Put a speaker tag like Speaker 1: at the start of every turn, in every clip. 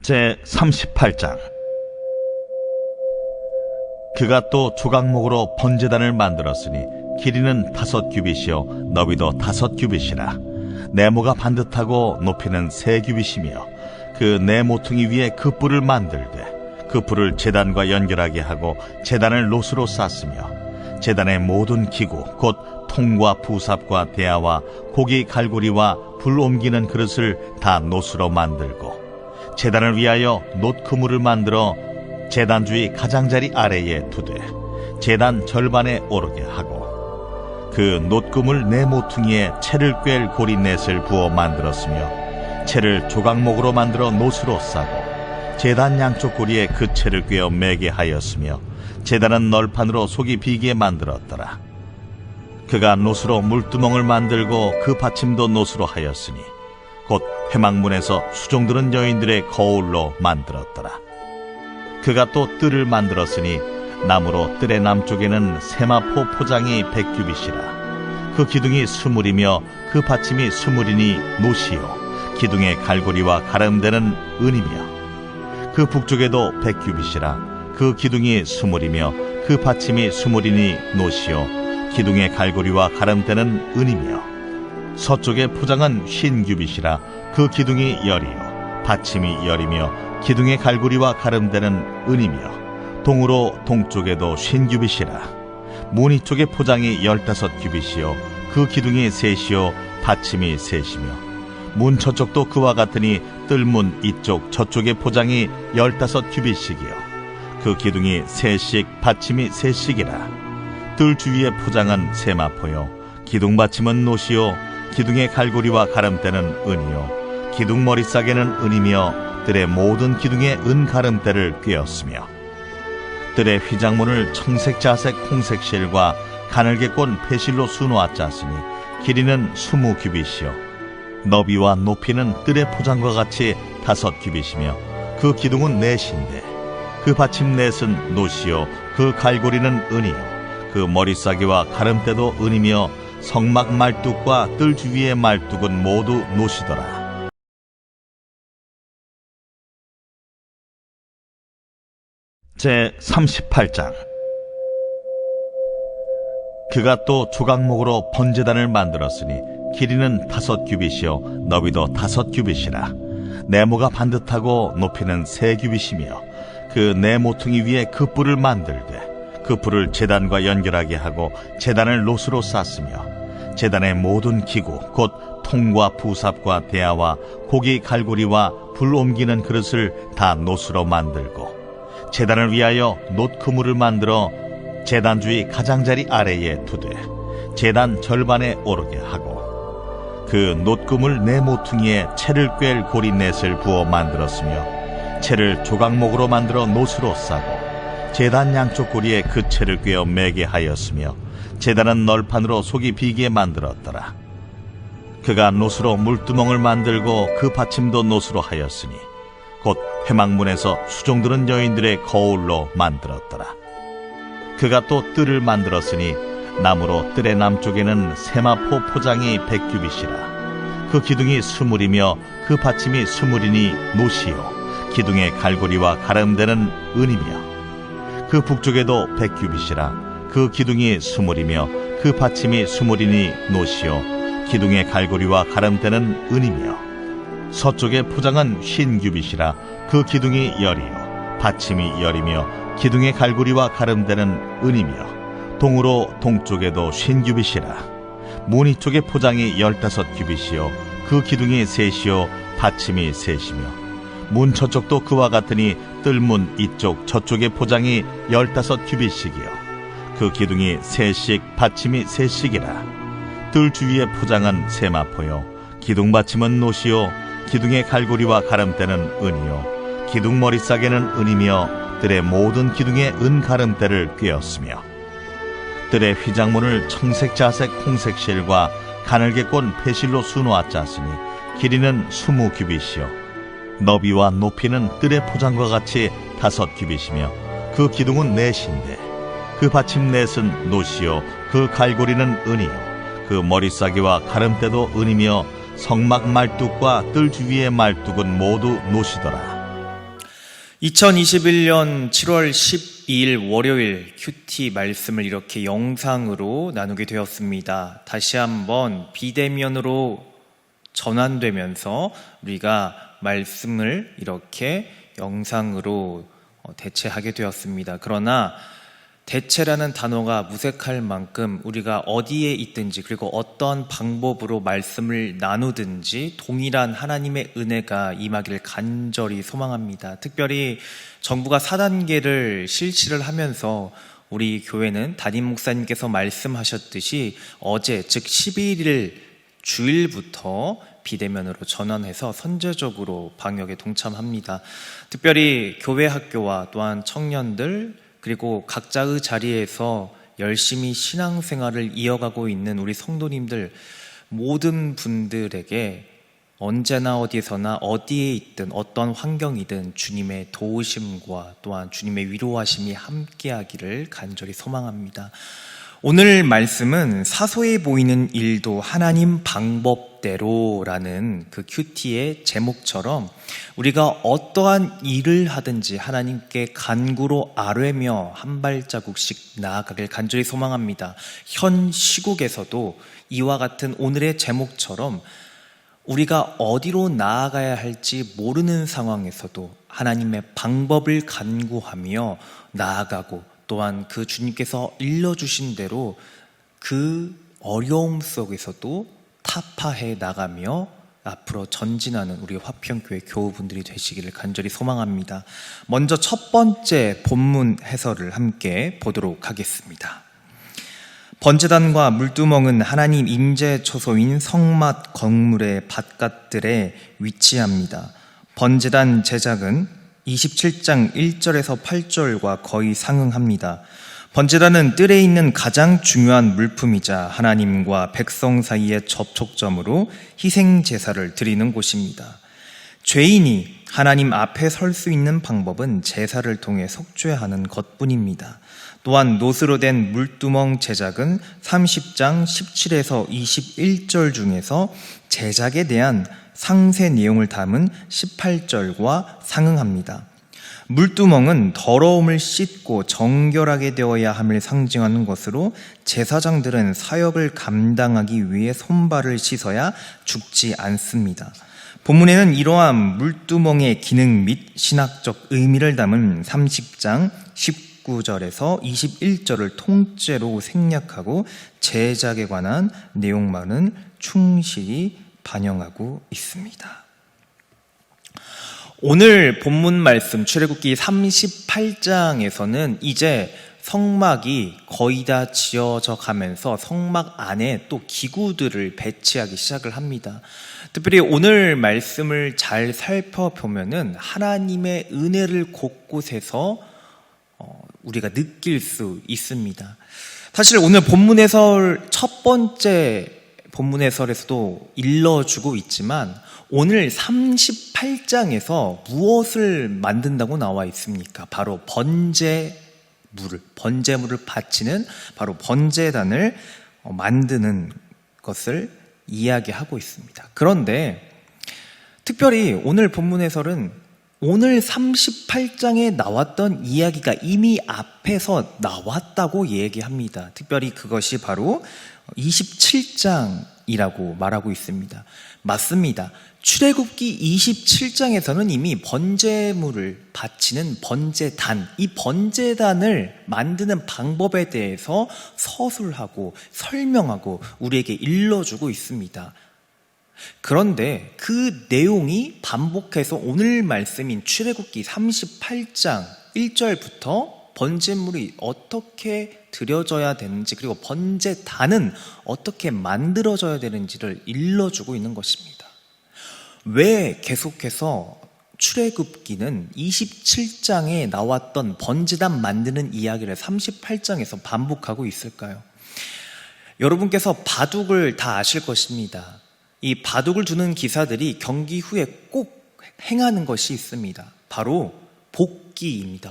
Speaker 1: 제38장. 그가 또 조각목으로 번제단을 만들었으니 길이는 5규빗이요 너비도 5규빗이라. 네모가 반듯하고 높이는 3규빗이며 그 네 모퉁이 위에 그 뿔을 만들되 그 뿔을 제단과 연결하게 하고 제단을 노스로 쌌으며 제단의 모든 기구 곧 통과 부삽과 대야와 고기 갈고리와 불 옮기는 그릇을 다 노스로 만들고 제단을 위하여 놋 그물을 만들어 제단 주위 가장자리 아래에 두되 제단 절반에 오르게 하고 그 놋 그물 네 모퉁이에 채를 꿰 고리넷을 부어 만들었으며 채를 조각목으로 만들어 놋으로 싸고 제단 양쪽 고리에 그 채를 꿰어 매게 하였으며 제단은 널판으로 속이 비게 만들었더라. 그가 놋으로 물두멍을 만들고 그 받침도 놋으로 하였으니 곧 회막문에서 수종드는 여인들의 거울로 만들었더라. 그가 또 뜰을 만들었으니 나무로 뜰의 남쪽에는 세마포 포장이 100규빗이라. 그 기둥이 스물이며 그 받침이 스물이니 놋이요 기둥의 갈고리와 가름대는 은이며 그 북쪽에도 100규빗이라. 그 기둥이 스물이며 그 받침이 스물이니 놋이요 기둥의 갈고리와 가름대는 은이며 서쪽의 포장은 50규빗이라. 그 기둥이 열이요 받침이 열이며 기둥의 갈고리와 가름대는 은이며 동으로 동쪽에도 50규빗이라. 무늬 쪽의 포장이 15규빗이요 그 기둥이 셋이요 받침이 셋이며 문 저쪽도 그와 같으니 뜰문 이쪽 저쪽의 포장이 15규빗씩이요 그 기둥이 셋씩 받침이 셋씩이라. 뜰 주위의 포장은 세마포요 기둥 받침은 놋이요 기둥의 갈고리와 가름대는 은이요 기둥 머리싸개는 은이며 뜰의 모든 기둥에 은 가름대를 꿰었으며 뜰의 휘장문을 청색 자색 홍색 실과 가늘게 꼰 패실로 수놓아 짰으니 길이는 20규빗이요 너비와 높이는 뜰의 포장과 같이 5규빗이며 그 기둥은 넷인데 그 받침 넷은 놋이요 그 갈고리는 은이요 그 머리싸개와 가름대도 은이며 성막 말뚝과 뜰 주위의 말뚝은 모두 놋이더라. 제38장. 그가 또 조각목으로 번제단을 만들었으니 길이는 5규빗이요 너비도 5규빗이라. 네모가 반듯하고 높이는 3규빗이며 그 네 모퉁이 위에 그 뿔을 만들되 그 뿔을 제단과 연결하게 하고 제단을 놋으로 쌌으며 제단의 모든 기구 곧 통과 부삽과 대야와 고기 갈고리와 불 옮기는 그릇을 다 놋으로 만들고 제단을 위하여 놋 그물을 만들어 제단 주위 가장자리 아래에 두되 제단 절반에 오르게 하고 그 놋 그물 네 모퉁이에 채를 꿰 고리넷을 부어 만들었으며 채를 조각목으로 만들어 놋으로 싸고 제단 양쪽 고리에 그 채를 꿰어 매게 하였으며 제단은 널판으로 속이 비게 만들었더라. 그가 놋으로 물두멍을 만들고 그 받침도 놋으로 하였으니 곧 회막문에서 수종드는 여인들의 거울로 만들었더라. 그가 또 뜰을 만들었으니 나무로 뜰의 남쪽에는 세마포 포장이 100규빗이라. 그 기둥이 스물이며 그 받침이 스물이니 놋이요 기둥의 갈고리와 가름대는 은이며 그 북쪽에도 100규빗이라. 그 기둥이 스물이며 그 받침이 스물이니 놋이요 기둥의 갈고리와 가름대는 은이며 서쪽의 포장은 50규빗이라. 그 기둥이 열이요 받침이 열이며 기둥의 갈고리와 가름대는 은이며 동으로 동쪽에도 50규빗이라. 무늬 쪽의 포장이 15규빗이요 그 기둥이 셋이요 받침이 셋이며 문 저쪽도 그와 같으니 뜰문 이쪽 저쪽의 포장이 15규빗씩이요 그 기둥이 셋씩 받침이 셋씩이라. 뜰 주위의 포장은 세마포요 기둥 받침은 놋이요 기둥의 갈고리와 가름대는 은이요 기둥 머리싸개는 은이며 뜰의 모든 기둥에 은 가름대를 꿰었으며 뜰의 휘장문을 청색 자색 홍색 실과 가늘게 꼰 패실로 수놓아 짰으니 길이는 20규빗이요 너비와 높이는 뜰의 포장과 같이 5규빗이며 그 기둥은 넷인데 그 받침 넷은 놋이요 그 갈고리는 은이요 그 머리싸개와 가름대도 은이며 성막 말뚝과 뜰 주위의 말뚝은 모두 놋이더라.
Speaker 2: 2021년 7월 12일 월요일 큐티 말씀을 이렇게 영상으로 나누게 되었습니다. 다시 한번 비대면으로 전환되면서 우리가 말씀을 이렇게 영상으로 대체하게 되었습니다. 그러나 대체라는 단어가 무색할 만큼 우리가 어디에 있든지 그리고 어떤 방법으로 말씀을 나누든지 동일한 하나님의 은혜가 임하기를 간절히 소망합니다. 특별히 정부가 4단계를 실시를 하면서 우리 교회는 담임 목사님께서 말씀하셨듯이 어제 즉 11일 주일부터 비대면으로 전환해서 선제적으로 방역에 동참합니다. 특별히 교회 학교와 또한 청년들 그리고 각자의 자리에서 열심히 신앙생활을 이어가고 있는 우리 성도님들 모든 분들에게 언제나 어디서나 어디에 있든 어떤 환경이든 주님의 도우심과 또한 주님의 위로하심이 함께하기를 간절히 소망합니다. 오늘 말씀은 사소해 보이는 일도 하나님 방법대로라는 그 큐티의 제목처럼 우리가 어떠한 일을 하든지 하나님께 간구로 아뢰며 한 발자국씩 나아가길 간절히 소망합니다. 현 시국에서도 이와 같은 오늘의 제목처럼 우리가 어디로 나아가야 할지 모르는 상황에서도 하나님의 방법을 간구하며 나아가고 또한 그 주님께서 일러주신 대로 그 어려움 속에서도 타파해 나가며 앞으로 전진하는 우리 화평교회 교우분들이 되시기를 간절히 소망합니다. 먼저 첫 번째 본문 해설을 함께 보도록 하겠습니다. 번제단과 물두멍은 하나님 임재 초소인 성막 건물의 바깥들에 위치합니다. 번제단 제작은 27장 1절에서 8절과 거의 상응합니다. 번제단은 뜰에 있는 가장 중요한 물품이자 하나님과 백성 사이의 접촉점으로 희생 제사를 드리는 곳입니다. 죄인이 하나님 앞에 설 수 있는 방법은 제사를 통해 속죄하는 것뿐입니다. 또한 노스로 된 물두멍 제작은 30장 17에서 21절 중에서 제작에 대한 상세 내용을 담은 18절과 상응합니다. 물두멍은 더러움을 씻고 정결하게 되어야 함을 상징하는 것으로 제사장들은 사역을 감당하기 위해 손발을 씻어야 죽지 않습니다. 본문에는 이러한 물두멍의 기능 및 신학적 의미를 담은 30장 19절에서 21절을 통째로 생략하고 제작에 관한 내용만은 충실히 반영하고 있습니다. 오늘 본문 말씀 출애굽기 38장에서는 이제 성막이 거의 다 지어져 가면서 성막 안에 또 기구들을 배치하기 시작을 합니다. 특별히 오늘 말씀을 잘 살펴보면은 하나님의 은혜를 곳곳에서 우리가 느낄 수 있습니다. 사실 오늘 본문 해설 첫 번째 본문 해설에서도 일러주고 있지만 오늘 38장에서 무엇을 만든다고 나와 있습니까? 바로 번제물을 바치는 바로 번제단을 만드는 것을 이야기하고 있습니다. 그런데 특별히 오늘 본문 해설은 오늘 38장에 나왔던 이야기가 이미 앞에서 나왔다고 얘기합니다. 특별히 그것이 바로 27장이라고 말하고 있습니다. 맞습니다. 출애굽기 27장에서는 이미 번제물을 바치는 번제단, 이 번제단을 만드는 방법에 대해서 서술하고 설명하고 우리에게 일러주고 있습니다. 그런데 그 내용이 반복해서 오늘 말씀인 출애굽기 38장 1절부터 번제물이 어떻게 드려져야 되는지 그리고 번제단은 어떻게 만들어져야 되는지를 일러주고 있는 것입니다. 왜 계속해서 출애굽기는 27장에 나왔던 번제단 만드는 이야기를 38장에서 반복하고 있을까요? 여러분께서 바둑을 다 아실 것입니다. 이 바둑을 두는 기사들이 경기 후에 꼭 행하는 것이 있습니다. 바로 복기입니다.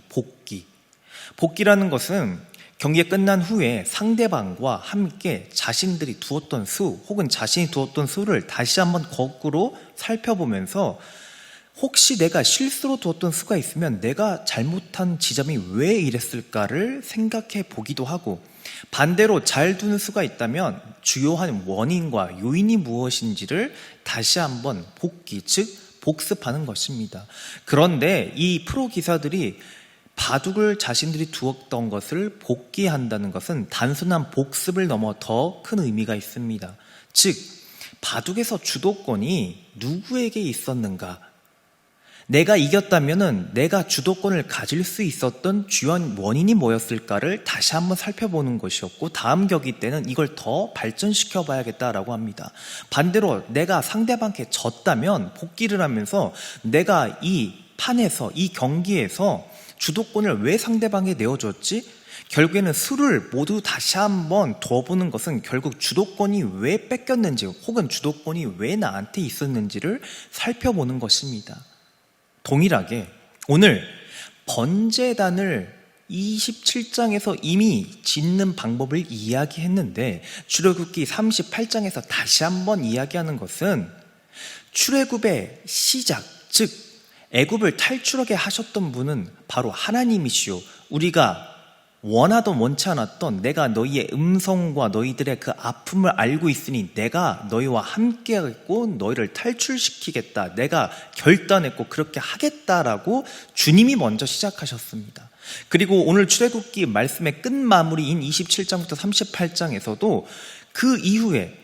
Speaker 2: 복기라는 것은 경기가 끝난 후에 상대방과 함께 자신들이 두었던 수 혹은 자신이 두었던 수를 다시 한번 거꾸로 살펴보면서 혹시 내가 실수로 두었던 수가 있으면 내가 잘못한 지점이 왜 이랬을까를 생각해 보기도 하고, 반대로 잘 두는 수가 있다면 주요한 원인과 요인이 무엇인지를 다시 한번 복기, 즉 복습하는 것입니다. 그런데 이 프로 기사들이 바둑을 자신들이 두었던 것을 복기한다는 것은 단순한 복습을 넘어 더 큰 의미가 있습니다. 즉 바둑에서 주도권이 누구에게 있었는가? 내가 이겼다면은 내가 주도권을 가질 수 있었던 주요한 원인이 뭐였을까를 다시 한번 살펴보는 것이었고, 다음 경기 때는 이걸 더 발전시켜 봐야겠다라고 합니다. 반대로 내가 상대방께 졌다면 복기를 하면서 내가 이 판에서, 이 경기에서 주도권을 왜 상대방에 내어줬지? 결국에는 수를 모두 다시 한번 둬보는 것은 결국 주도권이 왜 뺏겼는지, 혹은 주도권이 왜 나한테 있었는지를 살펴보는 것입니다. 동일하게 오늘 번제단을 27장에서 이미 짓는 방법을 이야기했는데, 출애굽기 38장에서 다시 한번 이야기하는 것은 출애굽의 시작, 즉 애굽을 탈출하게 하셨던 분은 바로 하나님이시오. 우리가 원하던 원치 않았던 내가 너희의 음성과 너희들의 그 아픔을 알고 있으니 내가 너희와 함께하겠고 너희를 탈출시키겠다, 내가 결단했고 그렇게 하겠다라고 주님이 먼저 시작하셨습니다. 그리고 오늘 출애굽기 말씀의 끝마무리인 27장부터 38장에서도 그 이후에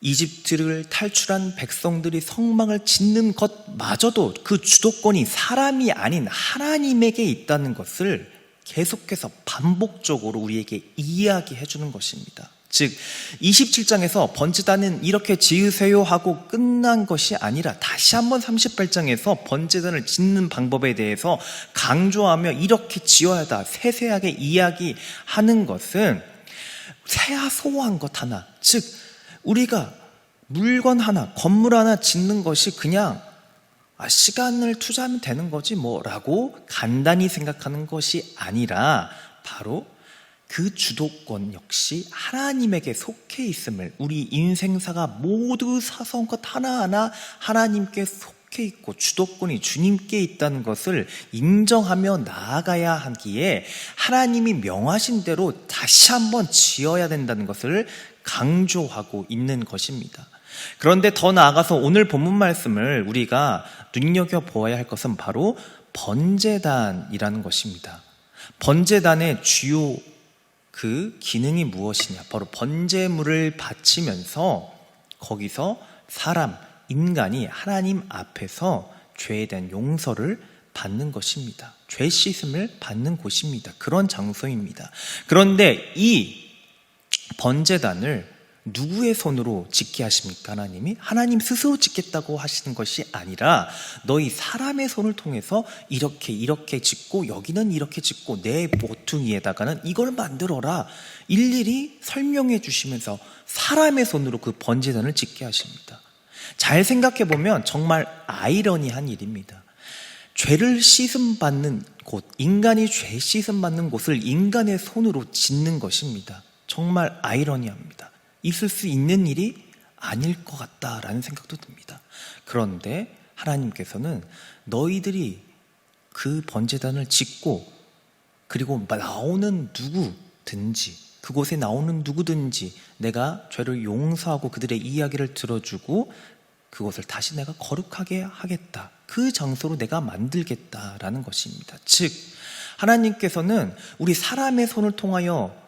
Speaker 2: 이집트를 탈출한 백성들이 성막을 짓는 것마저도 그 주도권이 사람이 아닌 하나님에게 있다는 것을 계속해서 반복적으로 우리에게 이야기해 주는 것입니다. 즉 27장에서 번제단은 이렇게 지으세요 하고 끝난 것이 아니라 다시 한번 38장에서 번제단을 짓는 방법에 대해서 강조하며 이렇게 지어야 하다 세세하게 이야기하는 것은 소소한 것 하나, 즉 우리가 물건 하나, 건물 하나 짓는 것이 그냥 시간을 투자하면 되는 거지 뭐라고 간단히 생각하는 것이 아니라 바로 그 주도권 역시 하나님에게 속해 있음을, 우리 인생사가 모두 사소한 것 하나하나 하나님께 속해 있고 주도권이 주님께 있다는 것을 인정하며 나아가야 하기에 하나님이 명하신 대로 다시 한번 지어야 된다는 것을 강조하고 있는 것입니다. 그런데 더 나아가서 오늘 본문 말씀을 우리가 눈여겨보아야 할 것은 바로 번제단이라는 것입니다. 번제단의 주요 그 기능이 무엇이냐? 바로 번제물을 바치면서 거기서 사람, 인간이 하나님 앞에서 죄에 대한 용서를 받는 것입니다. 죄 씻음을 받는 곳입니다. 그런 장소입니다. 그런데 이 번제단을 누구의 손으로 짓게 하십니까? 하나님이? 하나님 스스로 짓겠다고 하시는 것이 아니라 너희 사람의 손을 통해서 이렇게 짓고 여기는 이렇게 짓고 내 모퉁이에다가는 이걸 만들어라 일일이 설명해 주시면서 사람의 손으로 그 번제단을 짓게 하십니다. 잘 생각해 보면 정말 아이러니한 일입니다. 죄를 씻음받는 곳, 인간이 죄 씻음받는 곳을 인간의 손으로 짓는 것입니다. 정말 아이러니합니다. 있을 수 있는 일이 아닐 것 같다라는 생각도 듭니다. 그런데 하나님께서는 너희들이 그 번제단을 짓고 그리고 나오는 누구든지, 그곳에 나오는 누구든지 내가 죄를 용서하고 그들의 이야기를 들어주고 그것을 다시 내가 거룩하게 하겠다, 그 장소로 내가 만들겠다라는 것입니다. 즉 하나님께서는 우리 사람의 손을 통하여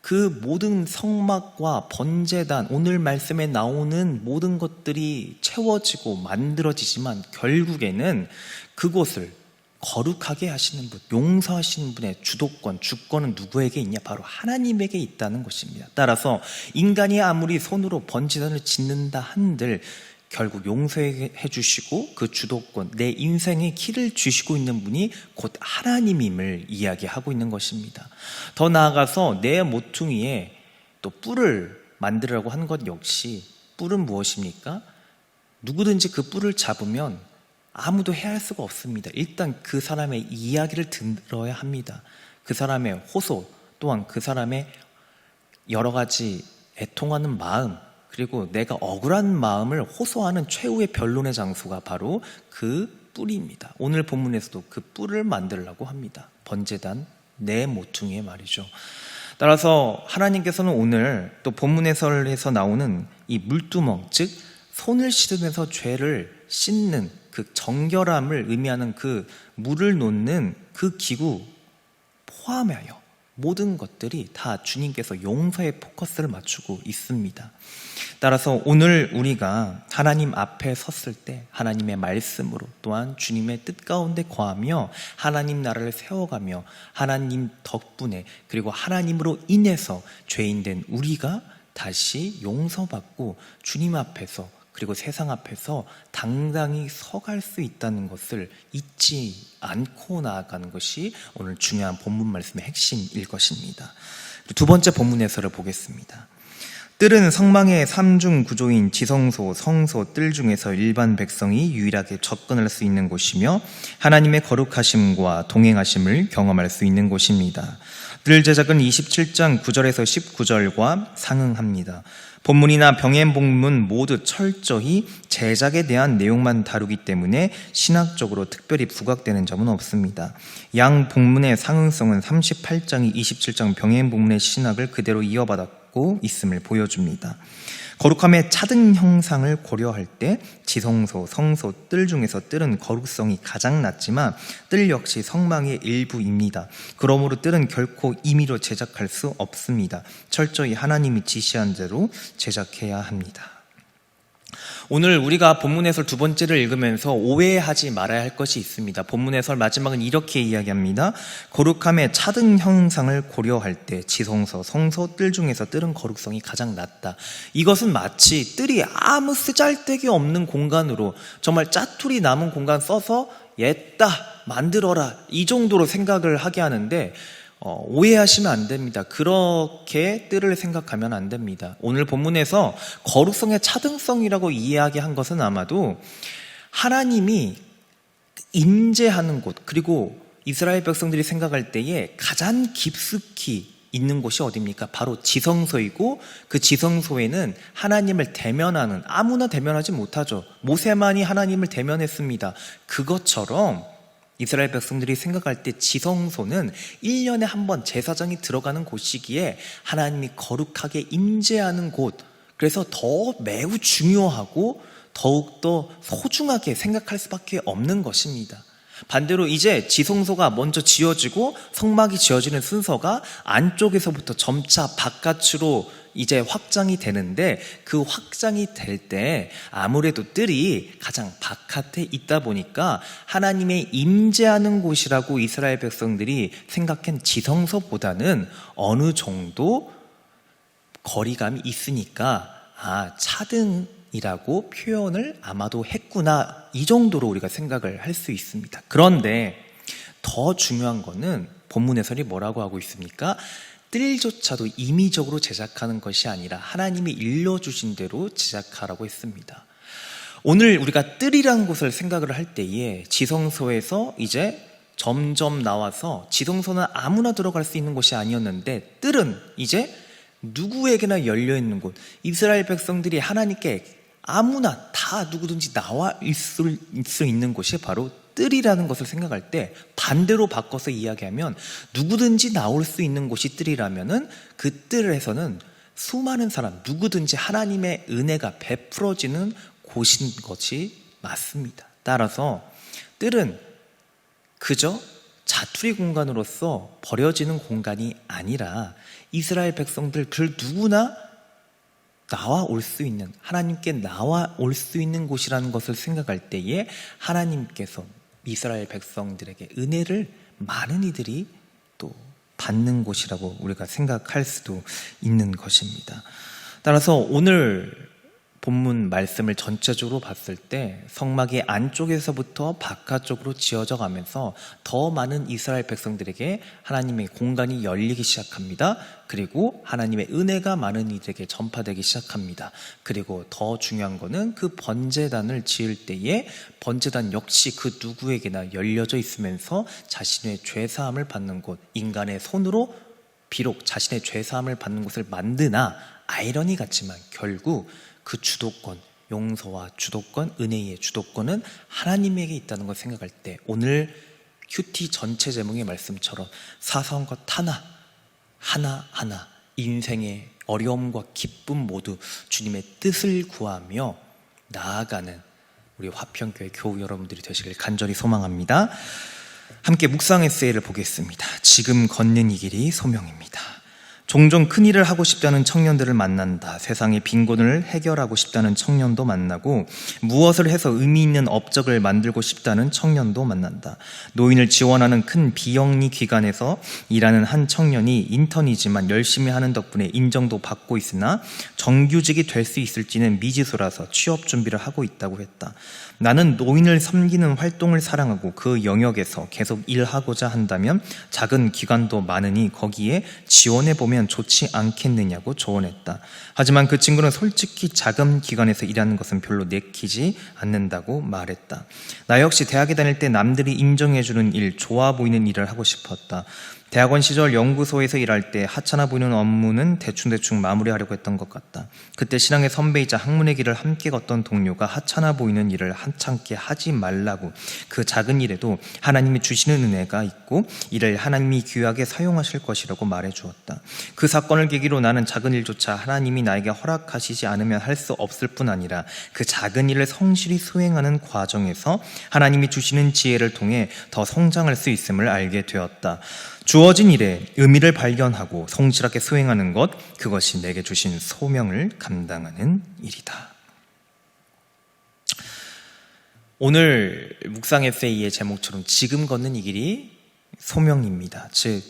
Speaker 2: 그 모든 성막과 번제단, 오늘 말씀에 나오는 모든 것들이 채워지고 만들어지지만 결국에는 그곳을 거룩하게 하시는 분, 용서하시는 분의 주도권, 주권은 누구에게 있냐? 바로 하나님에게 있다는 것입니다. 따라서 인간이 아무리 손으로 번제단을 짓는다 한들 결국 용서해 주시고 그 주도권, 내 인생의 키를 주시고 있는 분이 곧 하나님임을 이야기하고 있는 것입니다. 더 나아가서 내 모퉁이에 또 뿔을 만들으라고 한 것 역시, 뿔은 무엇입니까? 누구든지 그 뿔을 잡으면 아무도 해할 수가 없습니다. 일단 그 사람의 이야기를 들어야 합니다. 그 사람의 호소, 또한 그 사람의 여러 가지 애통하는 마음, 그리고 내가 억울한 마음을 호소하는 최후의 변론의 장소가 바로 그 뿔입니다. 오늘 본문에서도 그 뿔을 만들려고 합니다. 번제단 네 모퉁이의 말이죠. 따라서 하나님께서는 오늘 또 본문에서 나오는 이 물두멍, 즉 손을 씻으면서 죄를 씻는 그 정결함을 의미하는 그 물을 놓는 그 기구 포함하여 모든 것들이 다 주님께서 용서의 포커스를 맞추고 있습니다. 따라서 오늘 우리가 하나님 앞에 섰을 때 하나님의 말씀으로 또한 주님의 뜻 가운데 거하며 하나님 나라를 세워가며 하나님 덕분에 그리고 하나님으로 인해서 죄인된 우리가 다시 용서받고 주님 앞에서 그리고 세상 앞에서 당당히 서갈 수 있다는 것을 잊지 않고 나아가는 것이 오늘 중요한 본문 말씀의 핵심일 것입니다. 두 번째 본문 해설을 보겠습니다. 뜰은 성망의 3중 구조인 지성소, 성소, 뜰 중에서 일반 백성이 유일하게 접근할 수 있는 곳이며 하나님의 거룩하심과 동행하심을 경험할 수 있는 곳입니다. 뜰 제작은 27장 9절에서 19절과 상응합니다. 본문이나 병행본문 모두 철저히 제작에 대한 내용만 다루기 때문에 신학적으로 특별히 부각되는 점은 없습니다. 양 본문의 상응성은 38장이 27장 병행본문의 신학을 그대로 이어받았고 있음을 보여줍니다. 거룩함의 차등 형상을 고려할 때 지성소, 성소, 뜰 중에서 뜰은 거룩성이 가장 낮지만 뜰 역시 성망의 일부입니다. 그러므로 뜰은 결코 임의로 제작할 수 없습니다. 철저히 하나님이 지시한 대로 제작해야 합니다. 오늘 우리가 본문 해설 두 번째를 읽으면서 오해하지 말아야 할 것이 있습니다. 본문 해설 마지막은 이렇게 이야기합니다. 거룩함의 차등 형상을 고려할 때 지성소, 성소, 뜰 중에서 뜰은 거룩성이 가장 낮다. 이것은 마치 뜰이 아무 쓰잘데기 없는 공간으로 정말 짜투리 남은 공간 써서 옛다 만들어라 이 정도로 생각을 하게 하는데 오해하시면 안 됩니다. 그렇게 뜰을 생각하면 안 됩니다. 오늘 본문에서 거룩성의 차등성이라고 이야기한 것은 아마도 하나님이 임재하는 곳, 그리고 이스라엘 백성들이 생각할 때에 가장 깊숙이 있는 곳이 어디입니까? 바로 지성소이고 그 지성소에는 하나님을 대면하는, 아무나 대면하지 못하죠. 모세만이 하나님을 대면했습니다. 그것처럼 이스라엘 백성들이 생각할 때 지성소는 1년에 한 번 제사장이 들어가는 곳이기에 하나님이 거룩하게 임재하는 곳, 그래서 더 매우 중요하고 더욱더 소중하게 생각할 수밖에 없는 것입니다. 반대로 이제 지성소가 먼저 지어지고 성막이 지어지는 순서가 안쪽에서부터 점차 바깥으로 이제 확장이 되는데 그 확장이 될 때 아무래도 뜰이 가장 바깥에 있다 보니까 하나님의 임재하는 곳이라고 이스라엘 백성들이 생각한 지성소보다는 어느 정도 거리감이 있으니까 차등이라고 표현을 아마도 했구나, 이 정도로 우리가 생각을 할 수 있습니다. 그런데 더 중요한 거는 본문 해설이 뭐라고 하고 있습니까? 뜰조차도 임의적으로 제작하는 것이 아니라 하나님이 일러주신 대로 제작하라고 했습니다. 오늘 우리가 뜰이라는 곳을 생각을 할 때에 지성소에서 이제 점점 나와서 지성소는 아무나 들어갈 수 있는 곳이 아니었는데 뜰은 이제 누구에게나 열려있는 곳, 이스라엘 백성들이 하나님께 아무나 다 누구든지 나와 있을 수 있는 곳이 바로 뜰이라는 것을 생각할 때 반대로 바꿔서 이야기하면 누구든지 나올 수 있는 곳이 뜰이라면은 그 뜰에서는 수많은 사람, 누구든지 하나님의 은혜가 베풀어지는 곳인 것이 맞습니다. 따라서 뜰은 그저 자투리 공간으로서 버려지는 공간이 아니라 이스라엘 백성들 그 누구나 나와 올 수 있는, 하나님께 나와 올 수 있는 곳이라는 것을 생각할 때에 하나님께서 이스라엘 백성들에게 은혜를 많은 이들이 또 받는 곳이라고 우리가 생각할 수도 있는 것입니다. 따라서 오늘 본문 말씀을 전체적으로 봤을 때 성막의 안쪽에서부터 바깥쪽으로 지어져 가면서 더 많은 이스라엘 백성들에게 하나님의 공간이 열리기 시작합니다. 그리고 하나님의 은혜가 많은 이들에게 전파되기 시작합니다. 그리고 더 중요한 거는 그 번제단을 지을 때에 번제단 역시 그 누구에게나 열려져 있으면서 자신의 죄사함을 받는 곳, 인간의 손으로 비록 자신의 죄사함을 받는 곳을 만드나 아이러니 같지만 결국 그 주도권, 용서와 주도권, 은혜의 주도권은 하나님에게 있다는 걸 생각할 때 오늘 큐티 전체 제목의 말씀처럼 사소한 것 하나하나 인생의 어려움과 기쁨 모두 주님의 뜻을 구하며 나아가는 우리 화평교회 교우 여러분들이 되시길 간절히 소망합니다. 함께 묵상 에세이를 보겠습니다. 지금 걷는 이 길이 소명입니다. 종종 큰일을 하고 싶다는 청년들을 만난다. 세상의 빈곤을 해결하고 싶다는 청년도 만나고 무엇을 해서 의미 있는 업적을 만들고 싶다는 청년도 만난다. 노인을 지원하는 큰 비영리 기관에서 일하는 한 청년이 인턴이지만 열심히 하는 덕분에 인정도 받고 있으나 정규직이 될 수 있을지는 미지수라서 취업 준비를 하고 있다고 했다. 나는 노인을 섬기는 활동을 사랑하고 그 영역에서 계속 일하고자 한다면 작은 기관도 많으니 거기에 지원해보면 좋지 않겠느냐고 조언했다. 하지만 그 친구는 솔직히 작은 기관에서 일하는 것은 별로 내키지 않는다고 말했다. 나 역시 대학에 다닐 때 남들이 인정해주는 일, 좋아 보이는 일을 하고 싶었다. 대학원 시절 연구소에서 일할 때 하찮아 보이는 업무는 대충대충 마무리하려고 했던 것 같다. 그때 신앙의 선배이자 학문의 길을 함께 걷던 동료가 하찮아 보이는 일을 하찮게 하지 말라고, 그 작은 일에도 하나님이 주시는 은혜가 있고 이를 하나님이 귀하게 사용하실 것이라고 말해주었다. 그 사건을 계기로 나는 작은 일조차 하나님이 나에게 허락하시지 않으면 할 수 없을 뿐 아니라 그 작은 일을 성실히 수행하는 과정에서 하나님이 주시는 지혜를 통해 더 성장할 수 있음을 알게 되었다. 주어진 일에 의미를 발견하고 성실하게 수행하는 것, 그것이 내게 주신 소명을 감당하는 일이다. 오늘 묵상 에세이의 제목처럼 지금 걷는 이 길이 소명입니다. 즉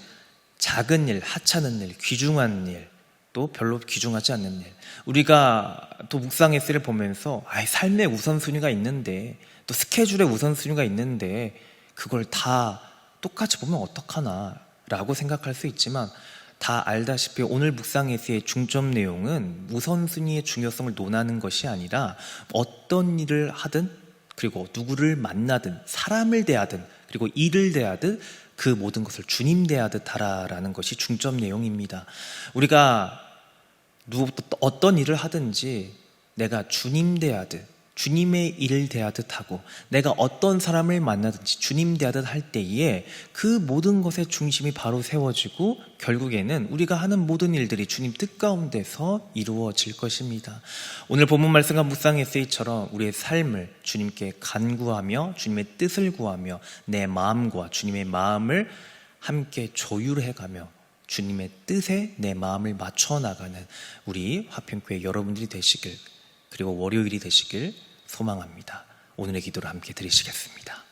Speaker 2: 작은 일, 하찮은 일, 귀중한 일, 또 별로 귀중하지 않는 일. 우리가 또 묵상 에세이를 보면서 삶의 우선순위가 있는데, 또 스케줄의 우선순위가 있는데 그걸 다 똑같이 보면 어떡하나 라고 생각할 수 있지만, 다 알다시피 오늘 묵상 에세이의 중점 내용은 우선순위의 중요성을 논하는 것이 아니라 어떤 일을 하든, 그리고 누구를 만나든, 사람을 대하든, 그리고 일을 대하든 그 모든 것을 주님 대하듯 하라라는 것이 중점 내용입니다. 우리가 어떤 일을 하든지 내가 주님 대하듯, 주님의 일을 대하듯 하고, 내가 어떤 사람을 만나든지 주님 대하듯 할 때에 그 모든 것의 중심이 바로 세워지고 결국에는 우리가 하는 모든 일들이 주님 뜻 가운데서 이루어질 것입니다. 오늘 본문 말씀과 묵상 에세이처럼 우리의 삶을 주님께 간구하며 주님의 뜻을 구하며 내 마음과 주님의 마음을 함께 조율해가며 주님의 뜻에 내 마음을 맞춰 나가는 우리 화평교회 여러분들이 되시길, 그리고 월요일이 되시길 소망합니다. 오늘의 기도를 함께 드리시겠습니다.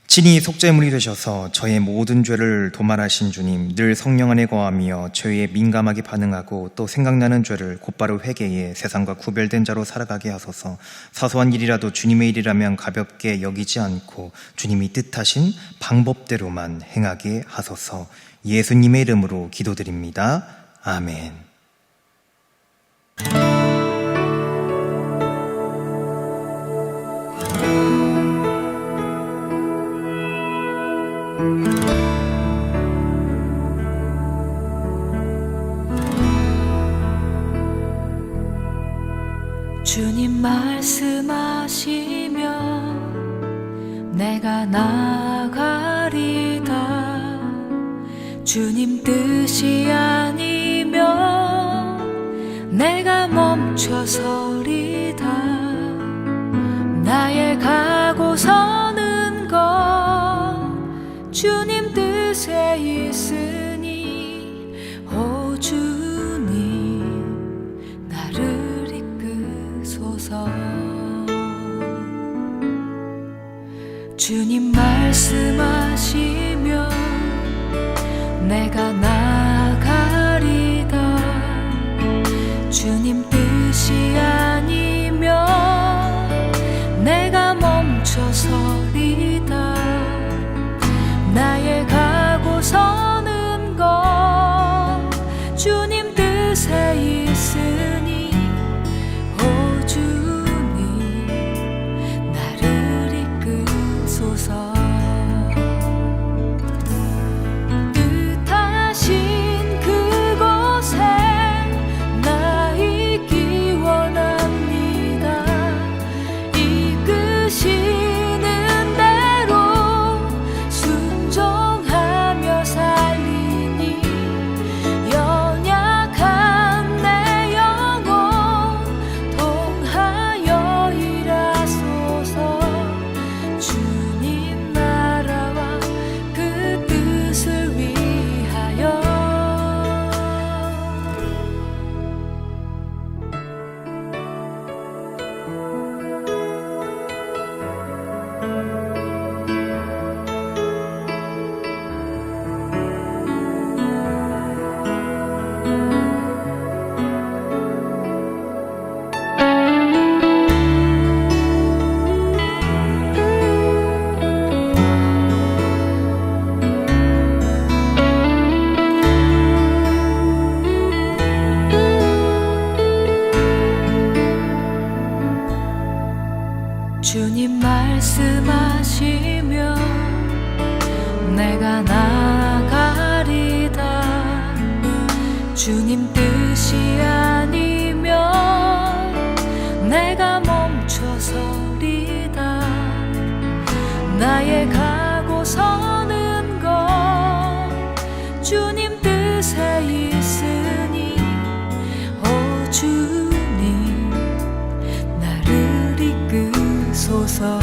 Speaker 2: 친히 속죄물이 되셔서 저의 모든 죄를 도말하신 주님, 늘 성령 안에 거하며 죄에 민감하게 반응하고 또 생각나는 죄를 곧바로 회개해 세상과 구별된 자로 살아가게 하소서. 사소한 일이라도 주님의 일이라면 가볍게 여기지 않고 주님이 뜻하신 방법대로만 행하게 하소서. 예수님의 이름으로 기도드립니다. 아멘.
Speaker 3: 주님 말씀하시면 내가 나가리다. 주님 뜻이 아니면 내가 멈춰서리다. 나의 가고 서는 것 주님 뜻에 있으니, 오 주님 나를 이끄소서. 주님 말씀하시면 내가 나가리다. 주님 뜻이 아니면 내가 멈춰서리다. 나의 가고 서는 것 주님 뜻에 있으니, 오 주님 나를 이끄소서. 뜻하신 그곳에 주님 말씀하시며 내가 나아가리다. 주님 뜻이 아니면 내가 멈춰서리다. 나의 가고 서는 것 주님 뜻에 있으니 오 주님 나를 이끄소서.